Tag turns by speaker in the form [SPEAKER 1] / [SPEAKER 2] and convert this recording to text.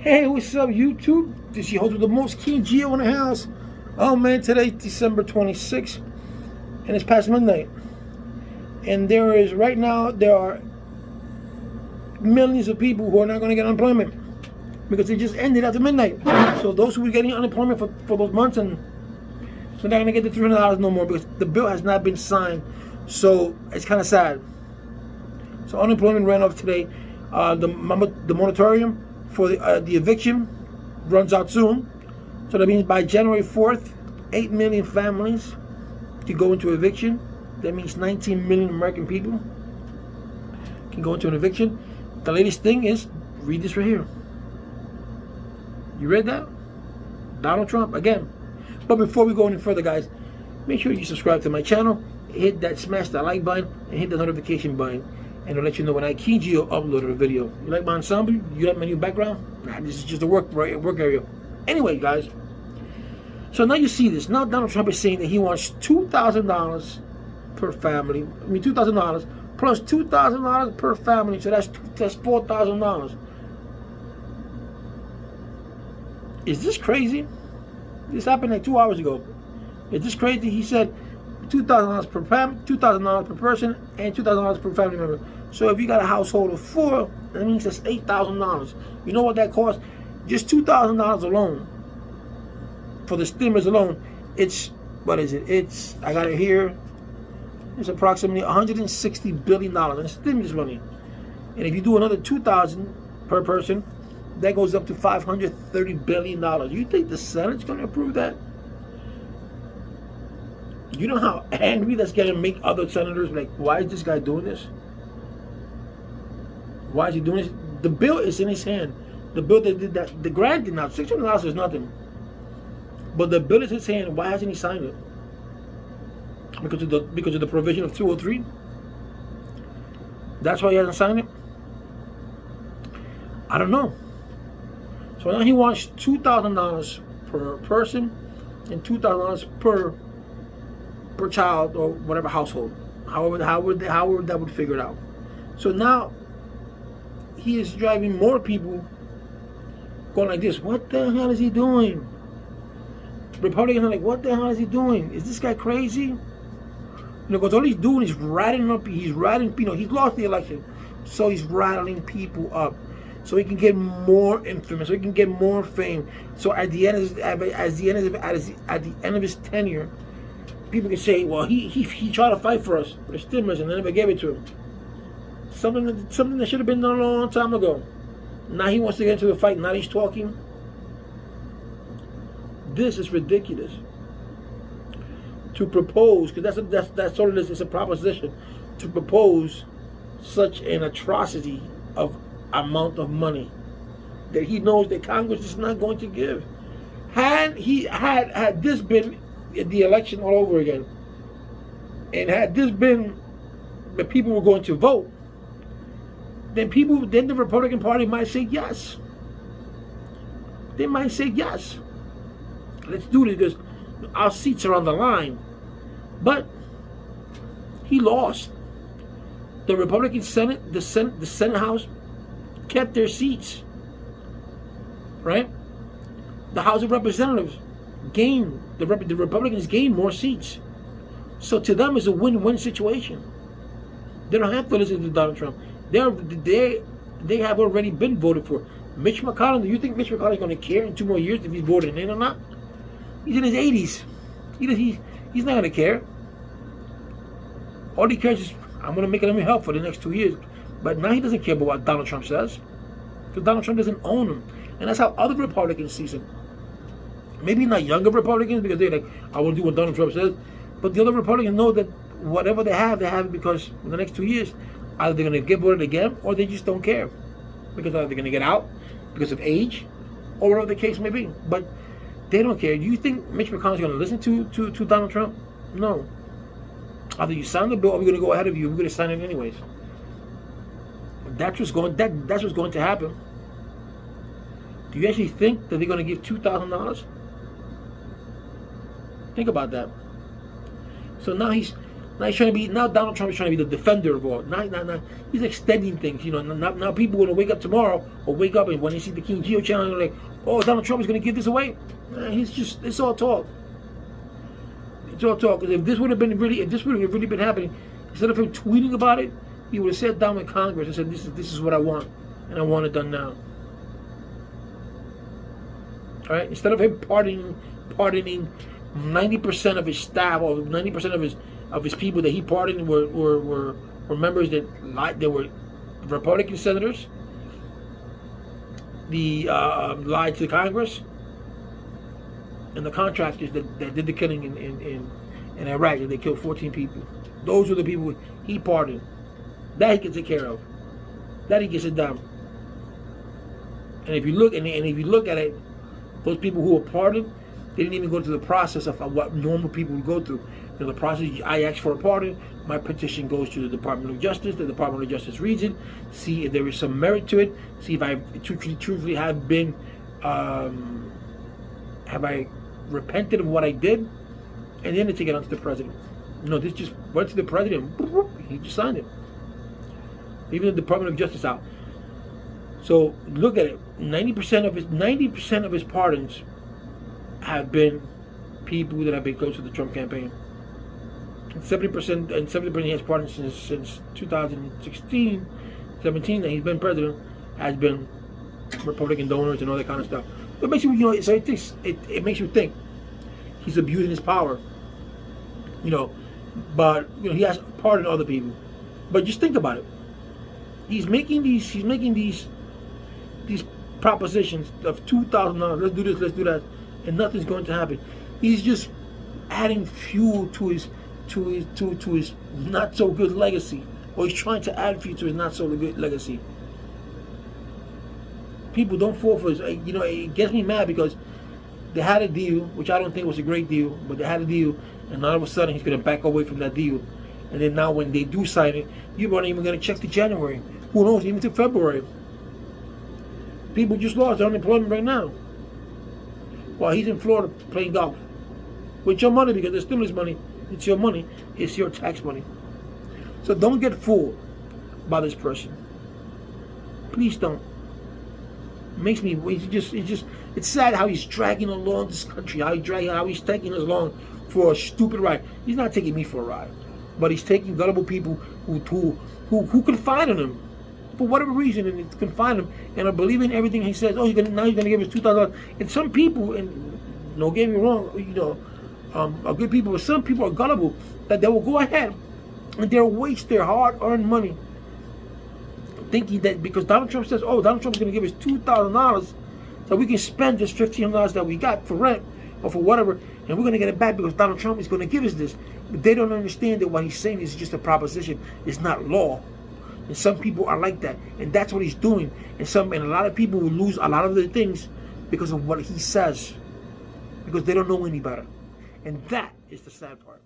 [SPEAKER 1] Hey, what's up, YouTube? This is your host with the most, King Geo in the house. Oh man, today's December 26th, and it's past midnight. And right now, there are millions of people who are not going to get unemployment because it just ended after midnight. So those who were getting unemployment for those months, and so they're not going to get the $300 no more because the bill has not been signed. So it's kind of sad. So unemployment ran off today. The moratorium for the eviction runs out soon. So that means by January 4th, 8 million families can go into eviction. That means 19 million American people can go into an eviction. The latest thing is, read this right here. You read that? Donald Trump again. But before we go any further, guys, make sure you subscribe to my channel, smash that like button, and hit the notification button. And it'll let you know when I, King Geo, uploaded a video. You like my ensemble? You like my new background? Nah, this is just a work area. Anyway, guys. So now you see this. Now Donald Trump is saying that he wants $2,000 per family. I mean, $2,000 plus $2,000 per family. So that's $4,000. Is this crazy? This happened like 2 hours ago. Is this crazy? He said $2,000 per family, $2,000 per person, and $2,000 per family member. So if you got a household of 4, that means that's $8,000. You know what that costs? Just $2,000 alone. For the stimulus alone, it's, what is it? It's, I got it here. It's approximately $160 billion in stimulus money. And if you do another $2,000 per person, that goes up to $530 billion. You think the Senate's going to approve that? You know how angry that's going to make other senators? Like, why is this guy doing this? Why is he doing this? The bill is in his hand. The bill that did that, the grant did not. $600 is nothing. But the bill is in his hand. Why hasn't he signed it? Because of the provision of 203. That's why he hasn't signed it. I don't know. So now he wants $2,000 per person and $2,000 per child or whatever household. However that would figure it out. So now he is driving more people going like this. What the hell is he doing? Republicans are like, what the hell is he doing? Is this guy crazy? You know, because all he's doing is rattling up. He's lost the election, so he's rattling people up, so he can get more infamous, so he can get more fame. So at the end of his tenure, people can say, well, he tried to fight for us for the stimulus and they never gave it to him. Something that should have been done a long time ago. Now he wants to get into the fight. Now he's talking. This is ridiculous. To propose, because that's all it is. It's a proposition to propose such an atrocity of amount of money that he knows that Congress is not going to give. Had this been the election all over again, and had this been the people were going to vote, then the Republican Party might say yes. They might say yes. Let's do this because our seats are on the line. But he lost. The Republican Senate, the Senate House kept their seats. Right? The House of Representatives gained, the Republicans gained more seats. So to them it's a win-win situation. They don't have to listen to Donald Trump. They have already been voted for. Mitch McConnell, do you think Mitch McConnell is going to care in 2 more years if he's voted in or not? He's in his 80s. He's not going to care. All he cares is, I'm going to make it help for the next 2 years. But now he doesn't care about what Donald Trump says. Because Donald Trump doesn't own him. And that's how other Republicans see him. Maybe not younger Republicans because they're like, I won't do what Donald Trump says. But the other Republicans know that whatever they have it because in the next 2 years, either they're going to get voted again or they just don't care. Because either they're going to get out because of age or whatever the case may be. But they don't care. Do you think Mitch McConnell is going to listen to Donald Trump? No. Either you sign the bill or we're going to go ahead of you. We're going to sign it anyways. That's what's going to happen. Do you actually think that they're going to give $2,000? Think about that. So now Now Donald Trump is trying to be the defender of all. Now, he's extending things. Now people are going to wake up tomorrow or wake up and when they see the King Geo channel, they're like, oh, Donald Trump is going to give this away. It's all talk. It's all talk. Because if this would have really been happening, instead of him tweeting about it, he would have sat down with Congress and said, this is what I want, and I want it done now. All right. Instead of him pardoning 90% of his staff or 90% of his people that he pardoned were members that were Republican senators. The lied to Congress and the contractors that did the killing in Iraq. They killed 14 people. Those are the people he pardoned. That he can take care of. That he gets it done. And if you look at it, those people who were pardoned, they didn't even go through the process of what normal people would go through. The process, I ask for a pardon, my petition goes to the Department of Justice. The Department of Justice reads it, see if there is some merit to it, see if I truthfully have been, have I repented of what I did, and then they take it on to the president. No, this just went to the president, he just signed it. Even the Department of Justice out. So look at it, 90% of his pardons have been people that have been close to the Trump campaign. 70% he has pardoned since 2016, 17 that he's been president has been Republican donors and all that kind of stuff. It makes you, so it makes you think he's abusing his power. But he has pardoned other people. But just think about it. He's making these propositions of $2,000. Let's do this, let's do that, and nothing's going to happen. He's just adding fuel to his not so good legacy, or he's trying to add fuel to his not so good legacy. People don't fall for his. It gets me mad because they had a deal, which I don't think was a great deal, but they had a deal, and all of a sudden he's going to back away from that deal. And then now when they do sign it, you aren't even going to check to January. Who knows, even to February. People just lost their unemployment right now, while he's in Florida playing golf with your money, because the stimulus money, it's your money, it's your tax money. So don't get fooled by this person. Please don't. It makes me. It's sad how he's dragging along this country. How he's taking us along for a stupid ride. He's not taking me for a ride, but he's taking gullible people who confide in him for whatever reason, and confide him and are believing everything he says. Oh, now he's gonna give us $2,000. And some people, and don't get me wrong, are good people, but some people are gullible that they will go ahead and they'll waste their hard-earned money thinking that because Donald Trump says, oh, Donald Trump is going to give us $2,000 so we can spend this $1,500 that we got for rent or for whatever, and we're going to get it back because Donald Trump is going to give us this. But they don't understand that what he's saying is just a proposition. It's not law. And some people are like that, and that's what he's doing. And a lot of people will lose a lot of their things because of what he says, because they don't know any better. And that is the sad part.